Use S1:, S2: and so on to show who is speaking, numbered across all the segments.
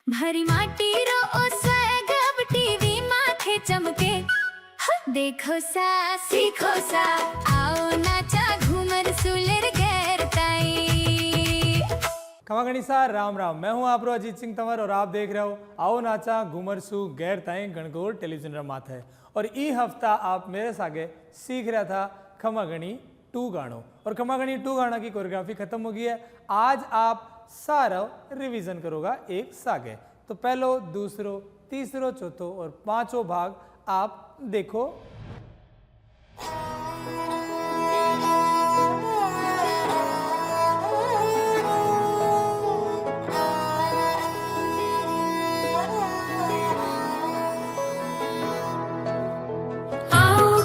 S1: भरी माटी रो ओ स्वैग अब टीवी माथे चमके। देखो सा सीखो सा आओ नाचा घूमर सुलेर गैर ताई।
S2: खमागणी सा राम राम। मैं हूं आपरो अजीत सिंह तंवर और आप देख रहे हो आओ नाचा घूमर सु गैर ताई गणगौर टेलीविजन माथे। और ई हफ्ता आप मेरे सागे सीख रहा था खमागणी 2 गानों और खमागणी 2 गाना की कोरियोग्राफी खत्म हो गई है। आज आप सारा रिवीजन करोगा एक सागे। तो पहलो, दूसरो, तीसरो, चौथो और पांचों भाग आप देखो।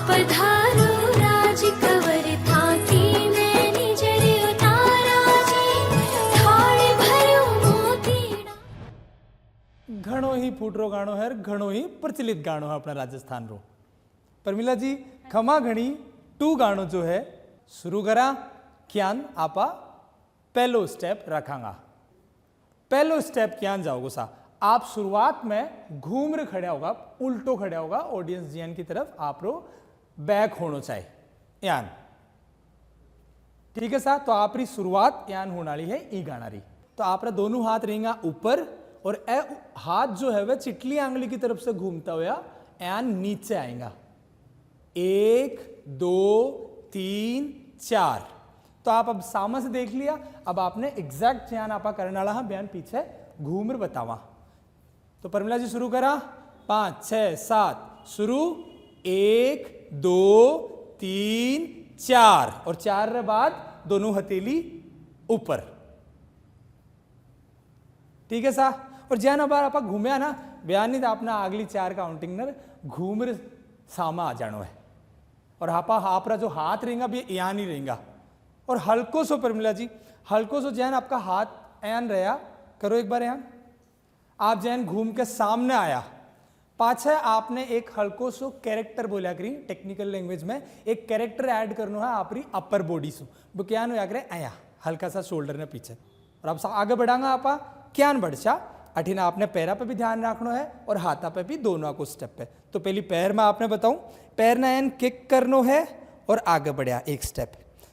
S1: पधारो राज कवर थाकी मैं निजर उतारा जी थाल भरो मोतीड़ा।
S2: घणो ही फूटरो गाणो है, घणो ही प्रचलित गाणो है अपना राजस्थान रो। परमिला जी खमागणी 2 गाणो जो है शुरू करा क्यान आपा पहलो स्टेप रखांगा। पहलो स्टेप क्यान जाओगे सा आप शुरुआत में घूमर खड़ा होगा, उल्टो खड़ा होगा ऑडियंस जियन की तरफ आप रो बैक होना चाहिए यान। ठीक है सा, तो आप री शुरुआत यान होने वाली है ई गाना री। तो आप दोनों हाथ रहेंगे ऊपर और ए हाथ जो है वह चिटली आंगली की तरफ से घूमता हुआ यान नीचे आएगा। 1 2 3 4। तो आप अब सामने से देख लिया। अब आपने एग्जैक्ट यान आपा करने वाला है बयान पीछे घूमर बतावा। तो परमिला जी शुरू करा 5 6 7 शुरू 1 2 3 4 और 4 रे बाद दोनों हथेली ऊपर। ठीक है सा। और जैन बार आप घूमया ना बयान नहीं तो अपना अगली 4 काउंटिंग न घूमर सामा आ जानो है। और आपरा जो हाथ रहेगा भी यान ही रहेगा। और हल्को सो परमिला जी हल्को सो जैन आपका हाथ यान रहा करो एक बार यान। आप जैन घूम के सामने आया पाछे आपने एक हल्को सो कैरेक्टर बोला करी टेक्निकल लैंग्वेज में एक कैरेक्टर ऐड करना है आपरी अपर बॉडी सो वो क्या होया करे आया हल्का सा शोल्डर ने पीछे। और अब आगे बढ़ांगा आपा क्या बढ़ा अठीना आपने पैरा पे भी ध्यान रखना है और हाथा पे भी दोनों को स्टेप पे। तो पहली पैर में आपने बताऊं पैर ना एन किक करनो है और आगे बढ़िया एक स्टेप।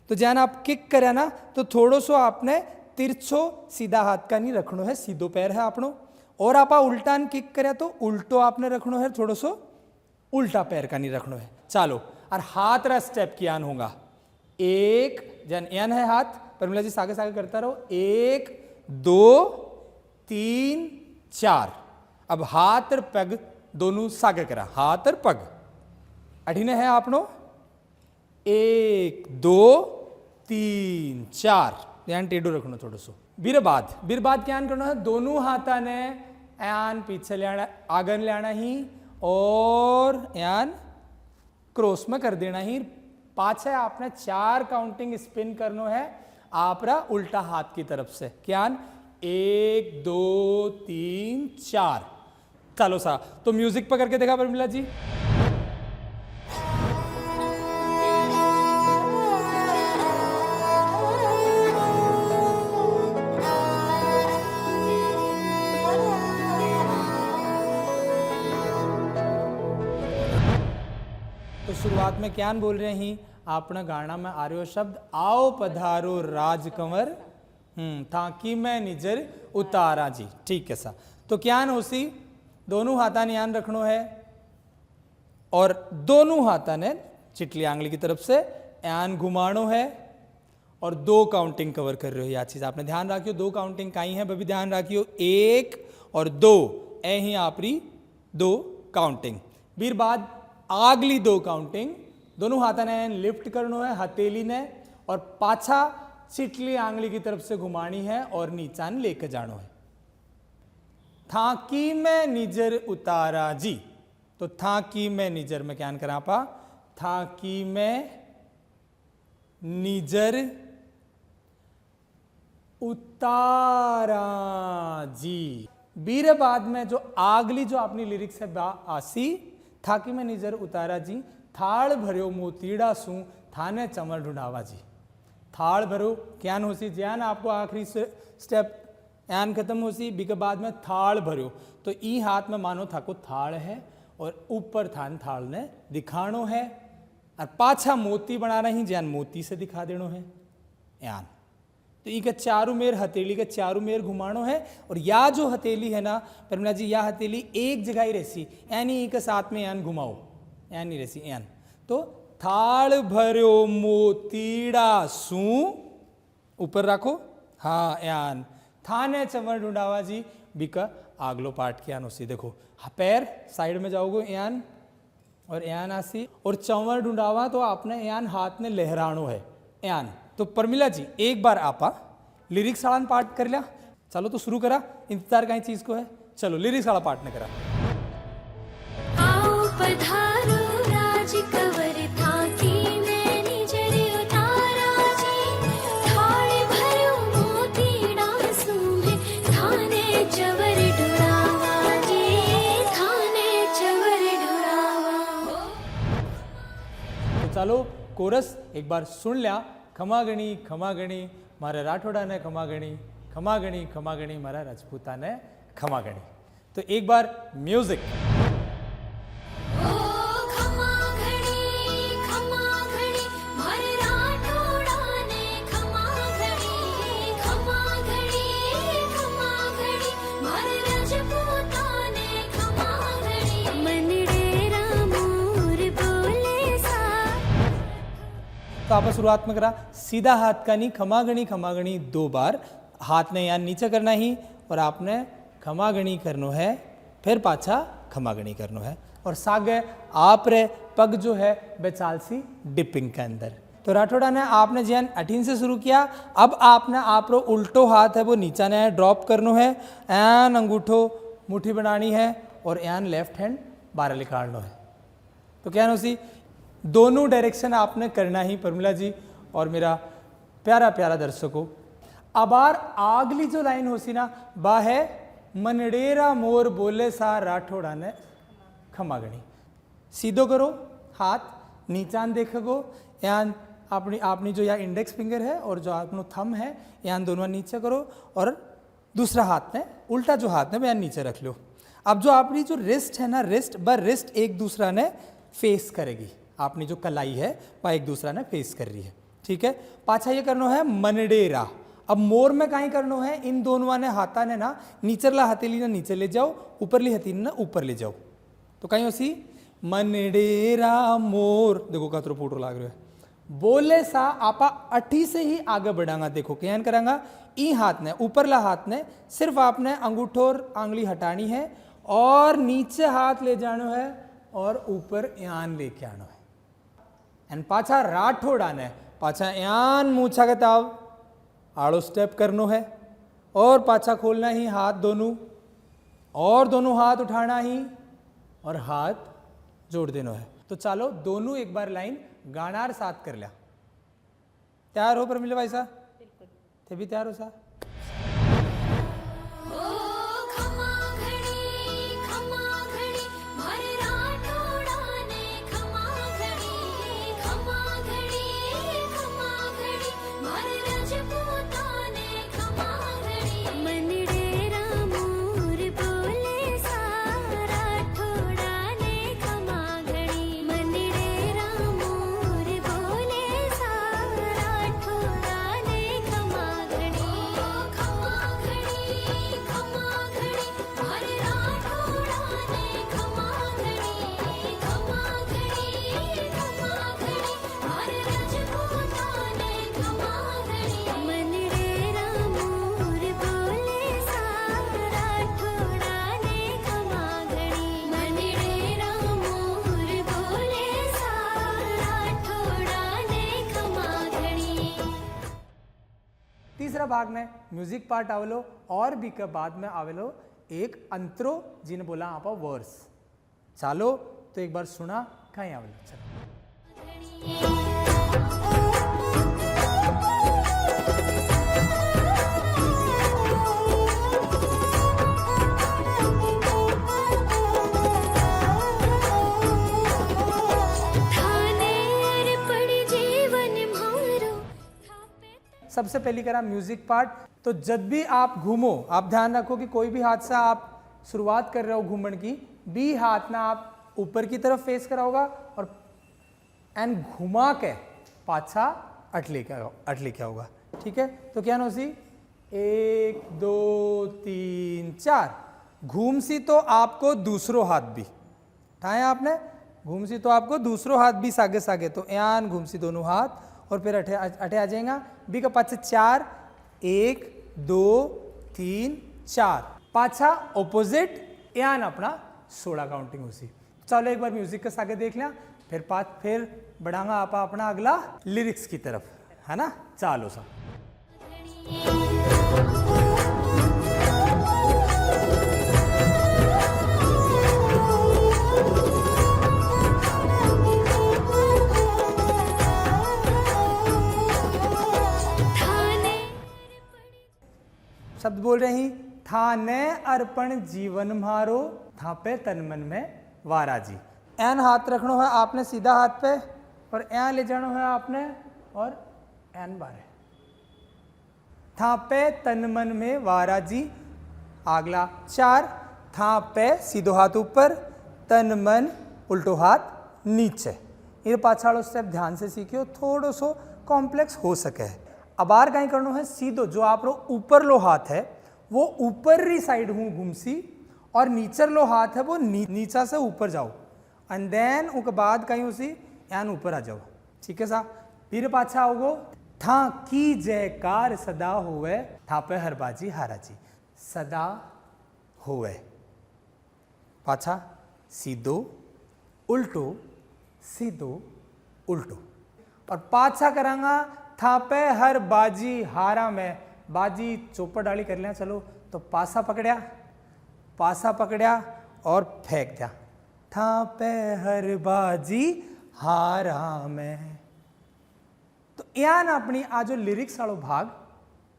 S2: तो जैन आप किक करे ना तो थोड़ो सो आपने तिरछो सीधा हाथ का नहीं रखना है, सीधो पैर है आपनो। और आप उल्टान किक करे तो उल्टो आपने रखना है, थोड़ो सो उल्टा पैर का नहीं रखना है। चलो और हाथ रा स्टेप कियान होगा 1 जन एन है हाथ परमिला जी सागे सागे करता रहो 1 2 3 4। अब हाथ और पग दोनों सागे करा हाथ और पग अठीने है आपनो 1 2 3 4 ध्यान टेढ़ो रखना थोड़ा सो। बीर बाद क्या करना है दोनों हाथा ने यान पीछे लेना आगे लेना ही और यान क्रॉस में कर देना ही। पाछे आपने 4 काउंटिंग स्पिन करना है आपरा उल्टा हाथ की तरफ से क्या 1 2 3 4। चलो सा तो म्यूजिक पर करके देखा परमिला जी। तो शुरुआत में क्या बोल रहे हैं आपने गाना में आ रहे शब्द आओ पधारो राजकंवर थाकी मैं निजर उतारा जी। ठीक है सा। तो क्या होसी दोनों हाथा ने यान रखनो है और दोनों हाथा ने चिटली आंगली की तरफ से यान घुमानो है और 2 काउंटिंग कवर कर रहे हो। यह चीज आपने ध्यान रखियो 2 काउंटिंग कहीं है भी ध्यान रखियो 1 और 2 ए ही आपरी 2 काउंटिंग। फिर बाद अगली 2 काउंटिंग दोनों हाथा ने लिफ्ट करनो है हथेली ने और पाछा चिटली आंगली की तरफ से घुमानी है और नीचान लेके जानो है। थाकी में निजर उतारा जी। तो थाकी में निजर में क्या करा पा थाकी में निजर उतारा जी। बीरे बाद में जो अगली जो अपनी लिरिक्स है आसी थाकी में निजर उतारा जी थाल भर्यो मोतीड़ा सू थाने चमर ढूंढावा जी। थाल भरो क्या होसी ज्ञान आपको आखिरी स्टेप यान खत्म हो सी बी के बाद में थाल भरो तो ई हाथ में मानो थाको थाल है और ऊपर थान थाल ने दिखाणो है और पाछा मोती बनाना ही ज्यान मोती से दिखा देनो है यान। तो ई के चारों मेर हथेली के चारों मेर घुमाणो है और या जो हथेली है ना परमिला जी या हथेली एक जगह ही रहसी यानी ई के साथ में यान घुमाओ यान नहीं रहसी यान। तो थाल भरो मोतीड़ा सू ऊपर रखो हाँ यान थाने चंवर ढूंढावा जी बिका आगलो पार्ट के यान उसी देखो पैर साइड में जाओगे यान और यान आसी और चंवर ढूंढावा तो आपने यान हाथ में लहरानो है यान। तो परमिला जी एक बार आपा लिरिक्स वाला पार्ट कर लिया चलो तो शुरू करा इंतजार कहीं चीज को है चलो लिरिक्स वाला पार्ट ने करा।
S1: आओ पधारो राज कवर थाकी नैनी जरे उतारा जी थाल भरो मोतीड़ा सूहे थाने चवर ढुरावा जी थाने चवर ढुरावा।
S2: तो चलो कोरस एक बार सुन लिया खमा गणी मारे राठौड़ा ने खमा गणी मारा राजपूता ने खमा गणी। तो एक बार म्यूजिक।
S1: ओ खमा घड़ी मारे राठौड़ा ने खमा घड़ी मारे राजपूता ने खमा घड़ी मनडेरा मोर बोले सा।
S2: तो आप शुरुआत में करा सीधा हाथ का नहीं खमा गणी 2 बार हाथ ने यहाँ नीचे करना ही और आपने खमा गणी करनो है फिर पाछा खमा गणी करनो है और सागे आप रे पग जो है बेचालसी डिपिंग के अंदर। तो राठौड़ा ने आपने जैन 18 से शुरू किया अब आपने आप रो उल्टो हाथ है वो नीचा ने ड्रॉप करनो है एन अंगूठो मुट्ठी बनानी है और एन लेफ्ट हैंड बाहर निकालनो है। तो क्या उसी दोनों डायरेक्शन आपने करना ही परमिला जी और मेरा प्यारा प्यारा दर्शकों। अब अगली जो लाइन हो सी ना बा है मनडेरा मोर बोले सा राठौड़ा ने खमा गणी। सीधो करो हाथ नीचान देखो यान अपनी जो यहाँ इंडेक्स फिंगर है और जो अपनो थंब है यान दोनों नीचे करो और दूसरा हाथ में उल्टा जो हाथ में यान नीचे रख लो। अब जो अपनी जो रिस्ट है ना रिस्ट एक दूसरा ने फेस करेगी आपनी जो कलाई है वह एक दूसरा ने फेस कर रही है ठीक है। पाछा ये करना है मनडेरा। अब मोर में कहीं करना है इन दोनों ने हाथा ने ना नीचरला हथेली ने नीचे ले जाओ ऊपरली हथेली ने ऊपर ले जाओ। तो कहीं उसी मनडेरा मोर देखो कतरो फूटो लाग रहा है बोले सा आपा 80 से ही आगे बढ़ांगा। देखो क्या करांगा ई हाथ ने ऊपरला हाथ ने सिर्फ आपने अंगूठो और आंगली हटानी है और नीचे हाथ ले जानो है और ऊपर यान लेके आना है एंड पाछा राठौड़ा ने पाछा यान मूछा के ताव आड़ो स्टेप करनो है और पाछा खोलना ही हाथ दोनों और दोनों हाथ उठाना ही और हाथ जोड़ देना है। तो चलो दोनों एक बार लाइन गानार साथ कर लिया। तैयार हो परमिला भाई साहब? बिल्कुल थे भी तैयार हो साहब? तीसरा भाग में म्यूजिक पार्ट आवेलो और भी के बाद में आवेलो एक अंतरो जिन्हें बोला आप वर्स। चालो तो एक बार सुना कहीं आवेलो चलो। सबसे पहली करा म्यूजिक पार्ट। तो जब भी आप घूमो, आप ध्यान रखो कि कोई भी हाथ से आप शुरुआत कर रहे हो घूमने की, बी हाथ ना आप ऊपर की तरफ फेस करा होगा और एंड घुमा के पाछा अटली क्या होगा। ठीक है, तो क्या नोसी 1 2 3 4 घूम सी तो आपको दूसरो हाथ भी ठाए आपने, घूम सी तो आपको दूसरो हाथ भी सागे सागे, तो यान घूम सी दोनों हाथ और फिर अठे आ जाएगा बी का पाछे 4 1 2 3 4 पाछा ऑपोजिट यान अपना 16 काउंटिंग उसी। चलो एक बार म्यूजिक के सागे देख लिया, फिर बढ़ांगा आप अपना अगला लिरिक्स की तरफ, है ना। चालो सा शब्द बोल रहे ही, थाने अर्पण जीवन मारो, थापे तन मन में वारा जी। एन हाथ रखना है आपने सीधा हाथ पे और एन ले जाना है आपने और एन बारे, थापे तन मन में वारा जी। अगला 4 थापे सीधो हाथ ऊपर, तन मन उल्टो हाथ नीचे। ये पाछाड़ो स्टेप ध्यान से सीखियो, थोड़ो सो कॉम्प्लेक्स हो सके। अब आर कहीं करना है सीधो, जो आप लो ऊपर लो हाथ है वो ऊपर री साइड हूँ घुमसी, और नीचर लो हाथ है वो नीचा से ऊपर जाओ, एंड देन उसके बाद कहीं उसी यान ऊपर आ जाओ। ठीक है सा, फिर पाछा आओगो, था की जयकार सदा होवे, थापे हर बाजी हारा जी। सदा होवे पाछा सीधो उल्टो सीधो उल्टो, और पाछा करांगा थापे हर बाजी हारा में। बाजी चौपड़ डाली कर लिया, चलो तो पासा पकड़या और फेंक दिया, थापे हर बाजी हारा में। तो यान अपनी आज जो लिरिक्स वालों भाग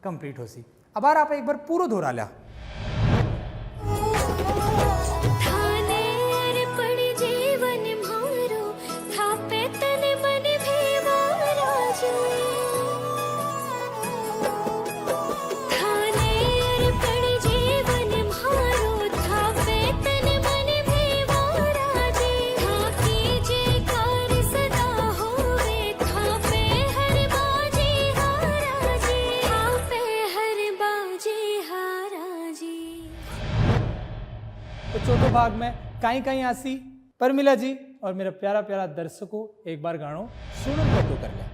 S2: कंप्लीट हो सी। अब आप एक बार पूरा दोहरा लिया। तो चौथे भाग में कहीं आसी परमिला जी और मेरा प्यारा प्यारा दर्शकों एक बार गानो सुनो तो कर ले।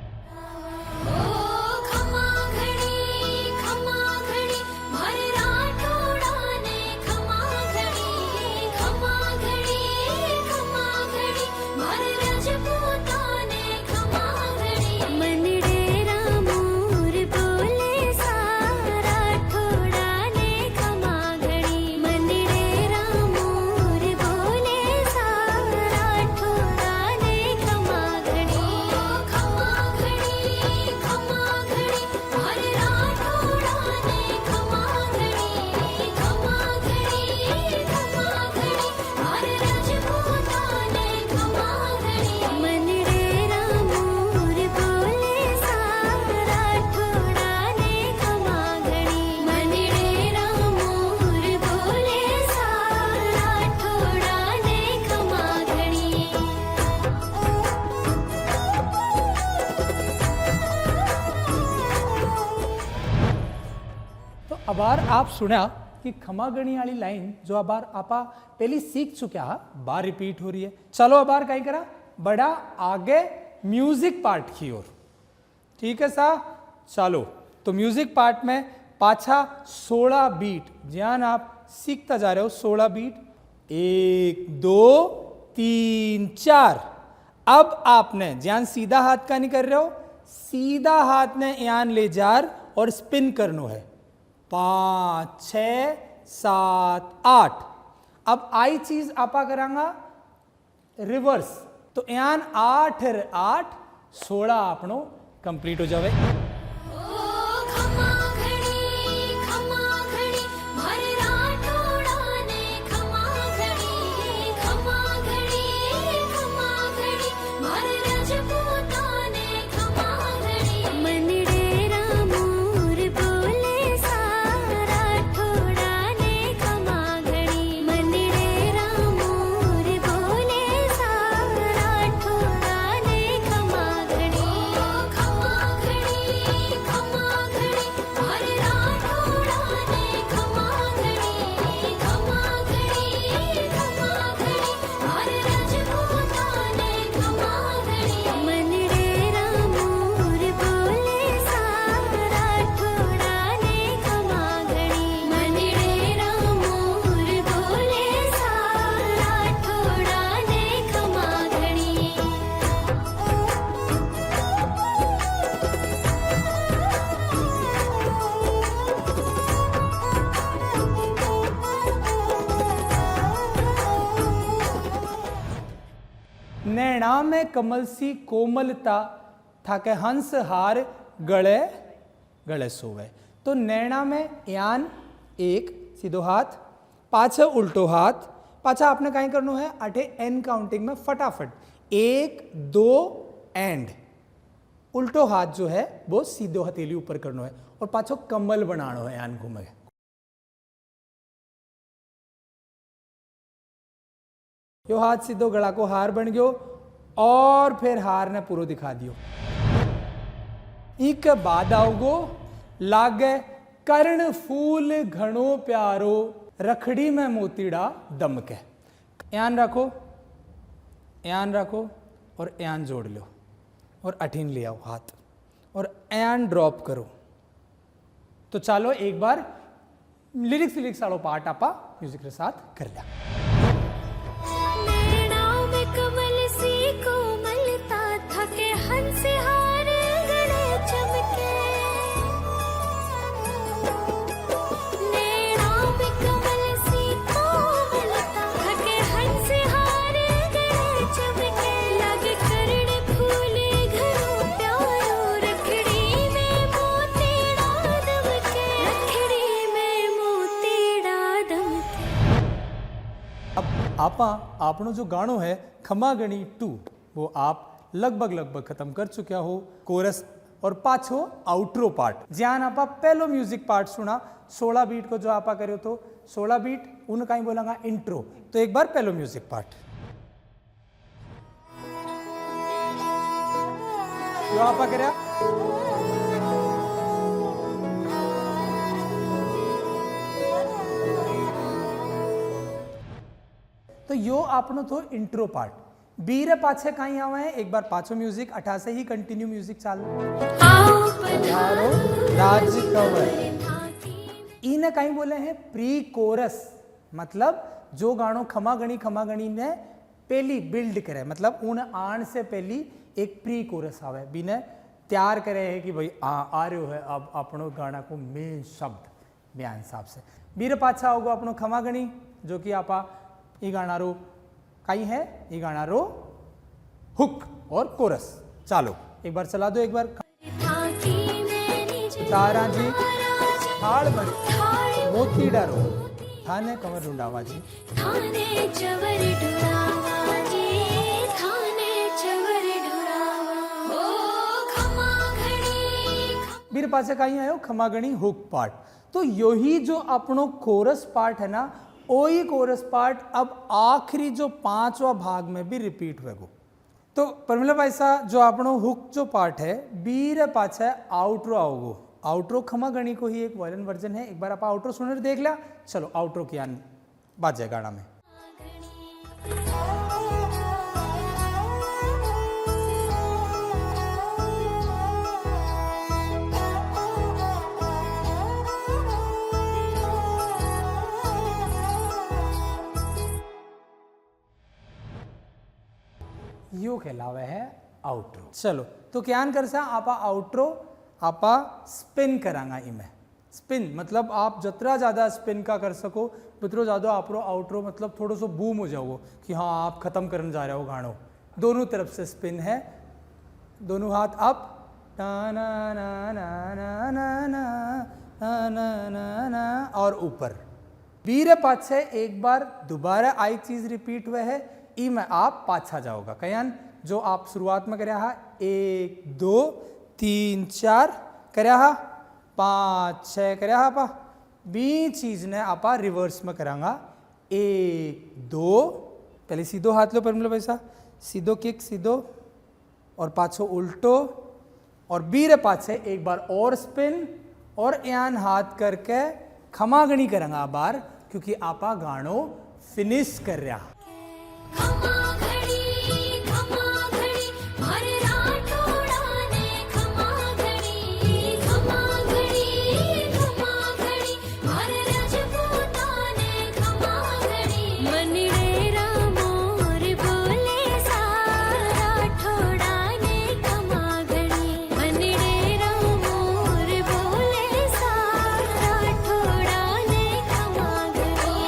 S2: अबार आप सुना कि खमागणी वाली लाइन जो अबार आपा पहली सीख चुका है, बार रिपीट हो रही है। चलो अबार कहीं करा बड़ा आगे म्यूजिक पार्ट की ओर। ठीक है सा, चलो तो म्यूजिक पार्ट में पाछा 16 बीट ज्ञान आप सीखता जा रहे हो। 16 बीट 1 2 3 4। अब आपने ज्ञान सीधा हाथ का नहीं कर रहे हो, सीधा हाथ ने यान ले जार और स्पिन करनो है 5 6 7 8। अब आई चीज आपा करांगा रिवर्स, तो यान 8 8 16 आपनो कंप्लीट हो जावे। नैना में कमल सी कोमलता थाके हंस हार गले गले सोवे। तो नैना में यान एक सीधो हाथ, पाछे उल्टो हाथ, पाछा आपने कहीं करनो है अठे एन काउंटिंग में फटाफट 1 2 एंड उल्टो हाथ जो है वो सीधो हथेली ऊपर करनो है और पाछो कमल बनानो है यान घूमे। यो हाथ सीधो गला को हार बन गयो और फिर हार ने पूरो दिखा दियो। इक बाद आओगो लागे कर्ण फूल घणो प्यारो रखड़ी में मोतीड़ा दमके। यान रखो और यान जोड़ लो और अठीन ले आओ हाथ और यान ड्रॉप करो। तो चलो एक बार लिरिक्स वालों पार्ट आपा म्यूजिक के साथ कर लिया।
S1: कमल सी कोमलता थके हंस हार गले चमके। नैना में कमल सी कोमलता थके हंस हार गले चमके। लगे कर्ण फूल घणो प्यारो रखड़ी में मोतीड़ा दमके। रखड़ी में मोतीड़ा दमके।
S2: अब आपनो जो गानो है खमा गणी 2 वो आप लगभग खत्म कर चुके हो। कोरस और पाछो आउट्रो पार्ट ज्यान आपा पहलो म्यूजिक पार्ट सुना 16 बीट को जो आपा करो तो 16 बीट उन कहीं बोलांगा इंट्रो। तो एक बार पहलो म्यूजिक पार्ट जो आपा करया तो यो आपनो तो इंट्रो पार्ट। बीरे पाछे कहीं आवे हैं एक बार पाछो म्यूजिक 18 से ही कंटिन्यू म्यूजिक चालू। राज कवर इन्हें कहीं बोले हैं प्री कोरस, मतलब जो गानों खमा गणी ने पहली बिल्ड करे, मतलब उन आन से पहली एक प्री कोरस आवे बिने तैयार करे है कि भाई आ रहे हो है अब अपनो गाना को मेन शब्द बयान हिसाब से। बीरे पाछा होगा अपनो खमा गणी जो कि आपा ये गाना रो कहीं है, ये गाना रो हुक और कोरस। चालो एक बार चला दो एक बार। तारा जी थाल बड़ी मोती डारो थाने कमर ढूंढावा जी।
S1: थाने चवर ढूंढावा जी, थाने चवर ढूंढावा। ओ खमा घड़ी
S2: बीर पासे कहीं आयो खमा गणी हुक पार्ट। तो यही जो अपनो कोरस पार्ट है ना वही कोरस पार्ट अब आखिरी जो 5वां भाग में भी रिपीट होगा। तो परमिला भाई साहब जो अपनो हुक जो पार्ट है बीर पाछे आउट्रो आओगो। आउट्रो खमा गणी को ही एक वायलिन वर्जन है। एक बार आप आउट्रो सुनकर देख लिया। चलो आउट्रो की आन बाजे गाना में। यो कहलावे है आउट्रो। चलो तो क्या कर सा आपा आउट्रो आपा स्पिन करांगा इमें। स्पिन मतलब आप जितना ज़्यादा स्पिन का कर सको उतना ज़्यादा आपरो आउट्रो मतलब थोड़ा सा बूम हो जाओगे कि हाँ आप ख़त्म करने जा रहे हो गानों। दोनों तरफ से स्पिन है, दोनों हाथ अप ना ना ना ना ना ना ना ना ना ना और ऊपर। बीरे पाछे एक बार दोबारा आई चीज़ रिपीट हुआ है ई में आप पाछा जाओगा। कयान जो आप शुरुआत में करया हा 1 2 3 4 करया हा 5 6 करया हा पा बी चीज ने आपा रिवर्स में करांगा 1 2 पहले सीधो हाथ लो पर पैसा सीधो किक सीधो और पाछो उल्टो और बीरे पाछे एक बार और स्पिन और यान हाथ करके खमागणी करांगा बार क्योंकि आपा गानो फिनिश कर रहा।
S1: खमा घड़ी हर राठौड़ा ने खमा घड़ी हर रजपूता ने खमा घड़ी मनडेरा मोर बोले सा राठौड़ा ने खमा घड़ी मनडेरा मोर बोले सा राठौड़ा ने खमा घड़ी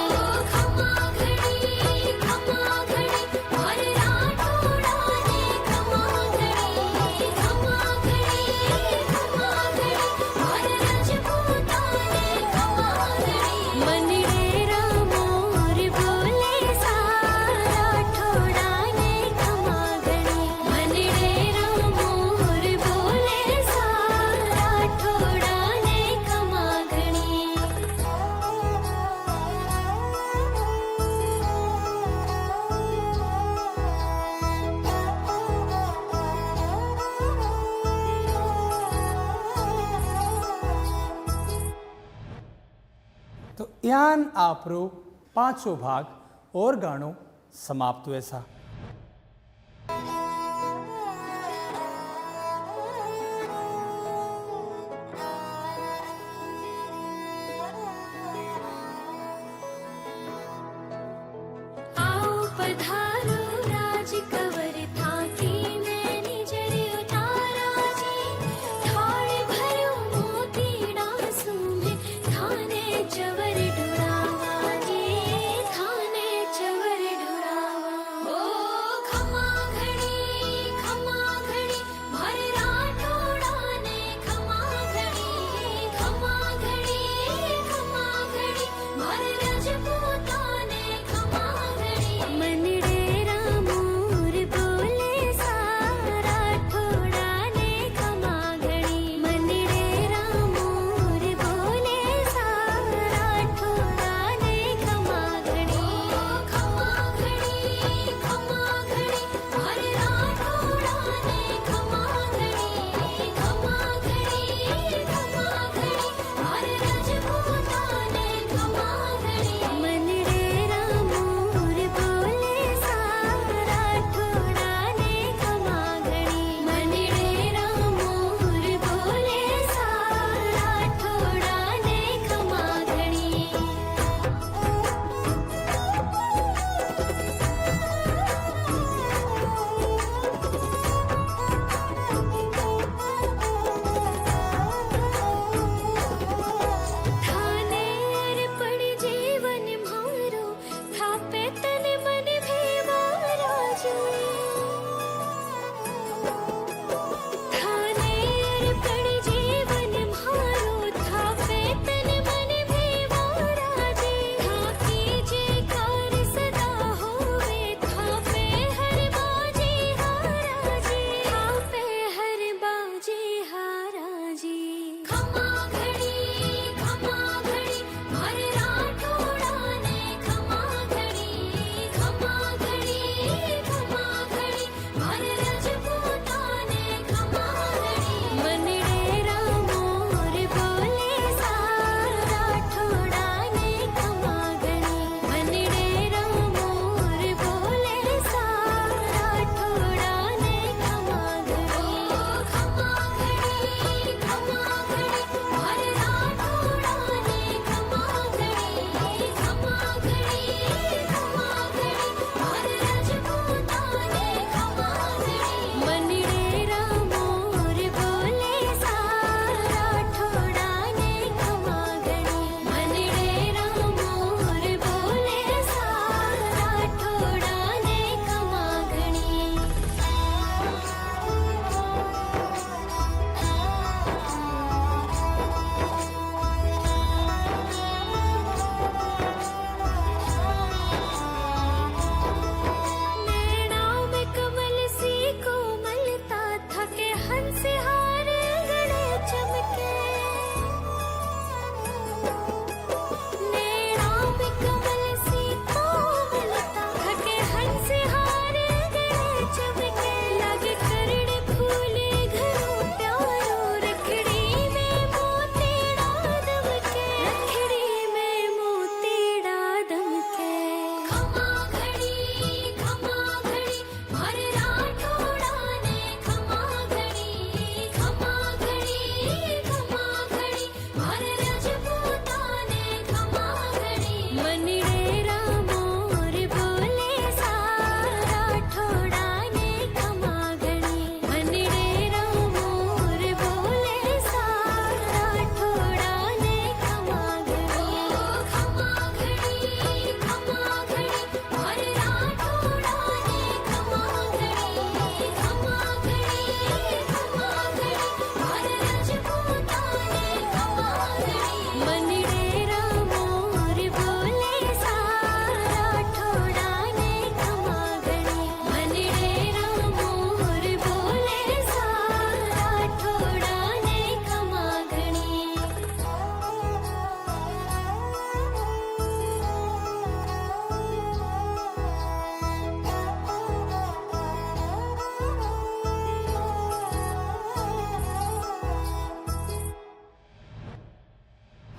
S2: त्यान आपरो 5 भाग और गाणो समाप्त हुए सा।
S1: आओ पधारो राज कवर थाकी नैनी जरे उतारा जी थाड़ भरो मोतीड़ा सूंघे थाने चवर डुरावा जी थाने चवर डुरावा ओ खमा घड़ी भर राठोड़ा ने खमा घड़ी भर रजपूता ने खमा घड़ी मनडेरा मोर बोले सारा ठोड़ा ने खमा घड़ी मनडेरा मोर बोले सारा ठोड़ा ने खमा घड़ी खमा घड़ी भर राठोड़ा ने खमा घड़ी भर रजपूता ने खमा घड़ी मनडेरा मोर बोले सारा ठोड़ा ने खमा घड़ी मनडेरा मोर बोले सारा ठोड़ा ने खमा घड़ी थानेर पड़ जीवन मारो थापे तन मन भेवारा जी थानेर पड़ जीवन मारो थापे तन मन भेवारा जी थाकी जे कार सदा होवे थापे हर बाजी हारा जी थापे हर बाजी हारा जी खमा घड़ी भर राठोड़ा ने खमा घड़ी भर रजपूता ने खमा घड़ी मनडेरा मोर बोले सारा ठोड़ा ने खमा घड़ी मनडेरा मोर बोले सारा ठोड़ा ने खमा घड़ी खमा घड़ी भर राठोड़ा ने खमा घड़ी भर रजपूता ने खमा घड़ी मनडेरा मोर बोले सारा ठोड़ा ने खमा घड़ी मनडेरा मोर बोले सारा ठोड़ा ने खमा नैना में कमल सी कोमलता थके हंस हार गले चमके नैना में कमल सी कोमलता थके हंस हार गले चमके लगे करण फूले घरों प्यारो रखड़ी में मोतीड़ा दमके खमा घड़ी भर राठोड़ा ने खमा घड़ी भर रजपूता ने खमा घड़ी मनडेरा मोर बोले सारा ठोड़ा ने खमा घड़ी मनडेरा मोर बोले सारा ठोड़ा ने खमा घड़ी खमा घड़ी भर राठोड़ा ने खमा घड़ी भर रजपूता ने खमा घड़ी मनडेरा मोर बोले सारा ठोड़ा ने खमा घड़ी मनडेरा मोर बोले सारा ठोड़ा ने खमा घड़ी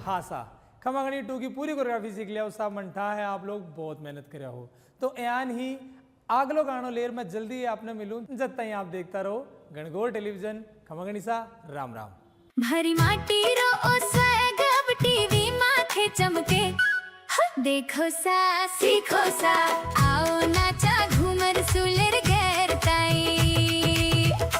S2: हाँ सा खमागणी 2 की पूरी कोरियोग्राफी सीख लिया, साहब मंठा है आप लोग बहुत मेहनत करे हो। तो यान ही आगलो गानो लेर मैं जल्दी ही आपने मिलूं, जब तक आप देखता रहो गणगौर टेलीविजन। खमागणी सा राम राम।
S1: भरी माटी रो ओ स्वैग अब टीवी माथे चमके, देखो सा सीखो सा, आओ नाचा घूमर सुलेर